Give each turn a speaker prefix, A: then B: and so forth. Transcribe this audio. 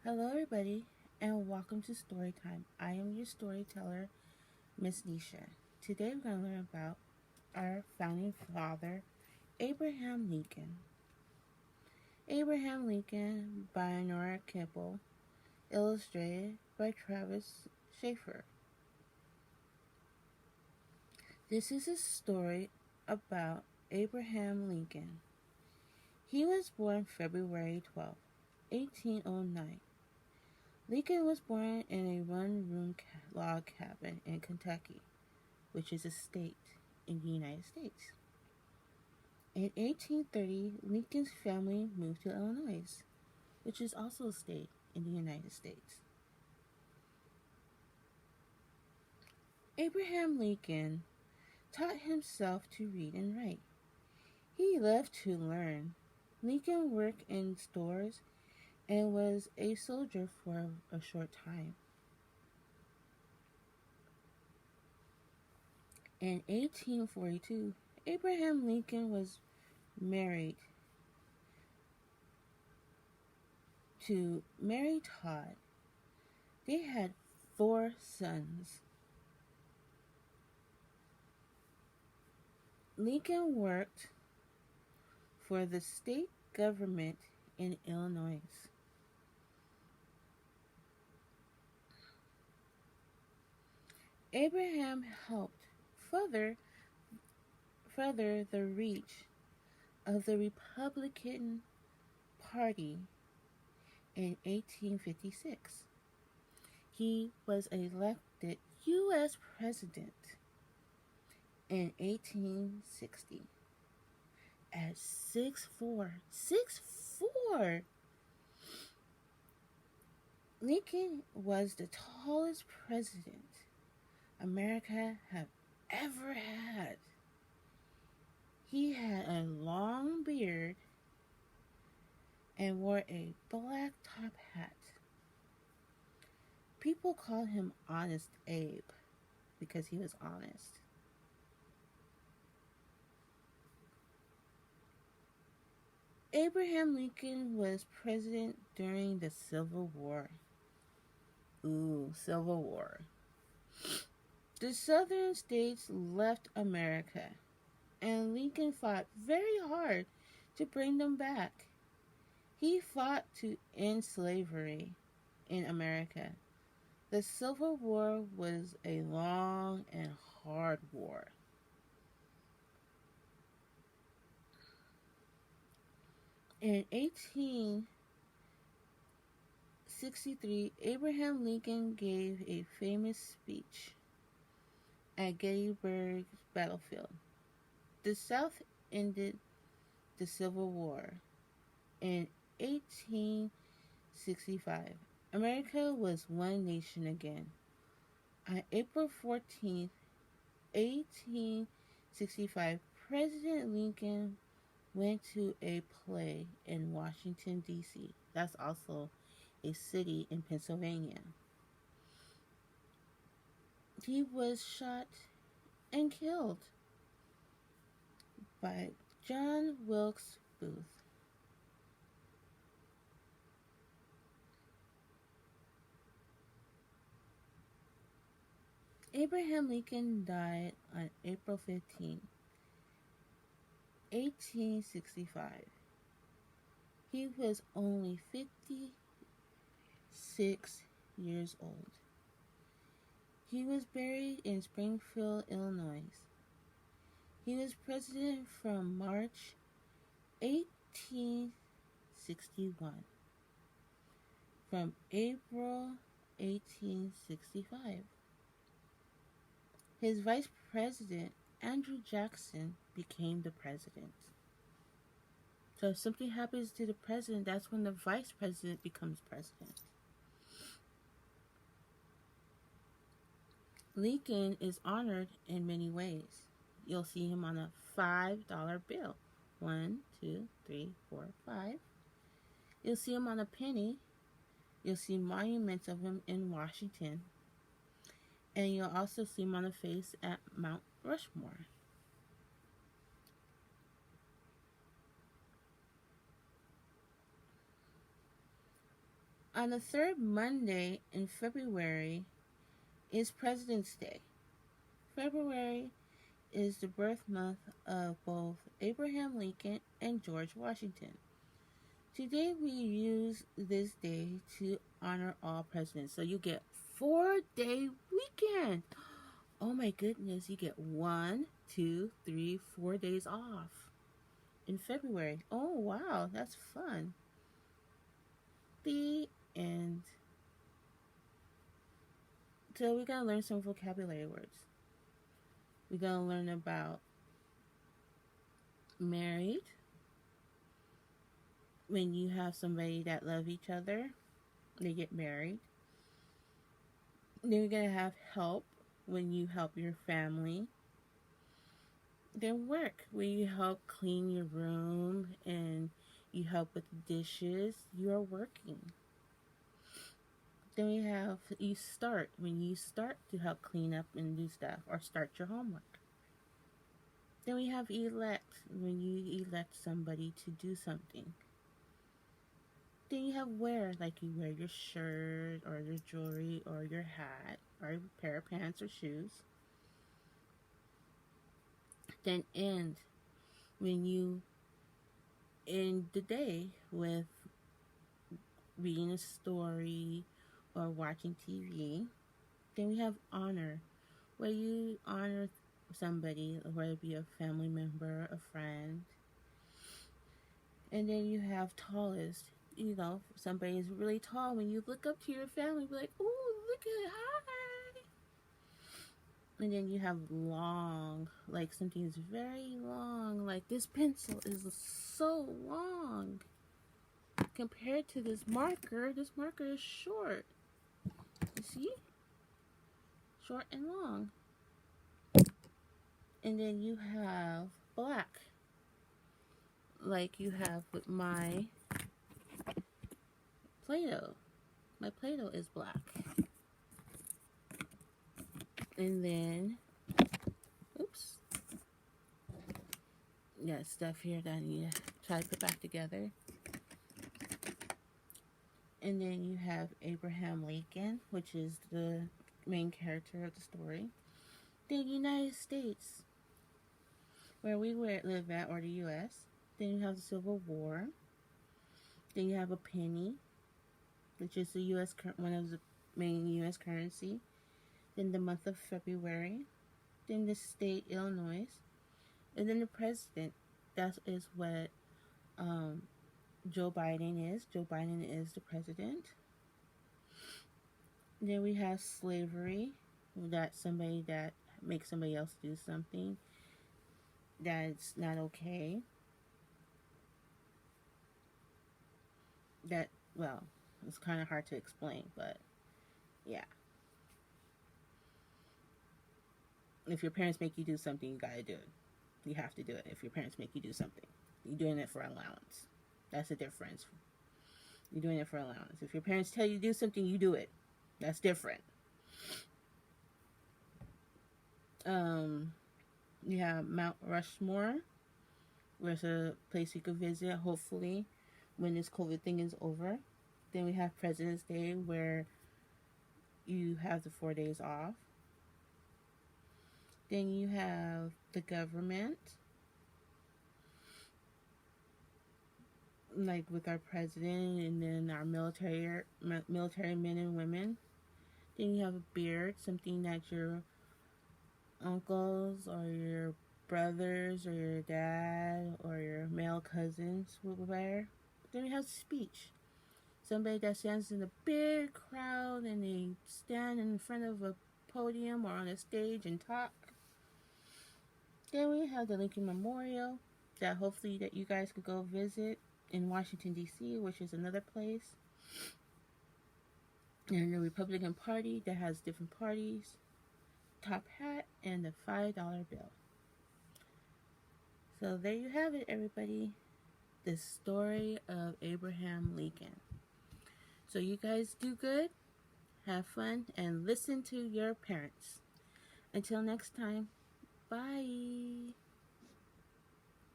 A: Hello, everybody, and welcome to Story Time. I am your storyteller, Miss Nisha. Today, we're going to learn about our founding father, Abraham Lincoln. Abraham Lincoln by Nora Keppel, illustrated by Travis Schaefer. This is a story about Abraham Lincoln. He was born February 12, 1809. Lincoln was born in a one-room log cabin in Kentucky, which is a state in the United States. In 1830, Lincoln's family moved to Illinois, which is also a state in the United States. Abraham Lincoln taught himself to read and write. He loved to learn. Lincoln worked in stores and was a soldier for a short time. In 1842, Abraham Lincoln was married to Mary Todd. They had 4 sons. Lincoln worked for the state government in Illinois. Abraham helped further the reach of the Republican Party in 1856. He was elected U.S. President in 1860 at 6'4". 6'4"! Lincoln was the tallest president America had ever had. He had a long beard and wore a black top hat. People called him Honest Abe because he was honest. Abraham Lincoln was president during the Civil War. Ooh, Civil War. The southern states left America, and Lincoln fought very hard to bring them back. He fought to end slavery in America. The Civil War was a long and hard war. In 1863, Abraham Lincoln gave a famous speech at Gettysburg Battlefield. The South ended the Civil War in 1865. America was one nation again. On April 14th, 1865, President Lincoln went to a play in Washington, D.C. That's also a city in Pennsylvania. He was shot and killed by John Wilkes Booth. Abraham Lincoln died on April 15, 1865. He was only 56 years old. He was buried in Springfield, Illinois. He was president from March 1861 from April 1865. His vice president, Andrew Jackson, became the president. So if something happens to the president, that's when the vice president becomes president. Lincoln is honored in many ways. You'll see him on a $5 bill. 1, 2, 3, 4, 5. You'll see him on a penny. You'll see monuments of him in Washington. And you'll also see him on a face at Mount Rushmore. On the third Monday in February is President's Day. February is the birth month of both Abraham Lincoln and George Washington. Today we use this day to honor all presidents. So you get 4-day weekend. Oh my goodness, you get 1, 2, 3, 4 days off in February. Oh wow, that's fun. The end. So we're going to learn some vocabulary words. We're going to learn about married. When you have somebody that love each other, they get married. Then we're going to have help, when you help your family. Then work, when you help clean your room and you help with the dishes. You are working. Then we have you start, when you start to help clean up and do stuff or start your homework. Then we have elect, when you elect somebody to do something. Then you have wear, like you wear your shirt or your jewelry or your hat or a pair of pants or shoes. Then end, when you end the day with reading a story or watching TV. Then we have honor, where you honor somebody, whether it be a family member, a friend. And then you have tallest, you know, somebody is really tall. When you look up to your family, be like, "Ooh, look at hi." And then you have long, like something is very long, like this pencil is so long compared to this marker. This marker is short. You see? Short and long. And then you have black, like you have with my Play-Doh. My Play-Doh is black. And then, oops, got stuff here that I need to try to put back together. And then you have Abraham Lincoln, which is the main character of the story. The United States, where we live at, or the U.S. Then you have the Civil War. Then you have a penny, which is the U.S. one of the main U.S. currency. Then the month of February. Then the state, Illinois. And then the president. That is what Joe Biden is. Joe Biden is the president. Then we have slavery. That's somebody that makes somebody else do something that's not okay. That, well, it's kind of hard to explain, but yeah. If your parents make you do something, you gotta do it. You have to do it if your parents make you do something. You're doing it for allowance. That's the difference. You're doing it for allowance. If your parents tell you to do something, you do it. That's different. You have Mount Rushmore, where it's a place you could visit, hopefully, when this COVID thing is over. Then we have President's Day, where you have the 4 days off. Then you have the government, like with our president, and then our military men and women. Then you have a beard, something that your uncles or your brothers or your dad or your male cousins would wear. Then we have speech, somebody that stands in a big crowd and they stand in front of a podium or on a stage and talk. Then we have the Lincoln Memorial, that hopefully that you guys could go visit in Washington, D.C., which is another place. And the Republican Party that has different parties, top hat, and the $5 bill. So there you have it, everybody. The story of Abraham Lincoln. So you guys do good, have fun, and listen to your parents. Until next time, bye.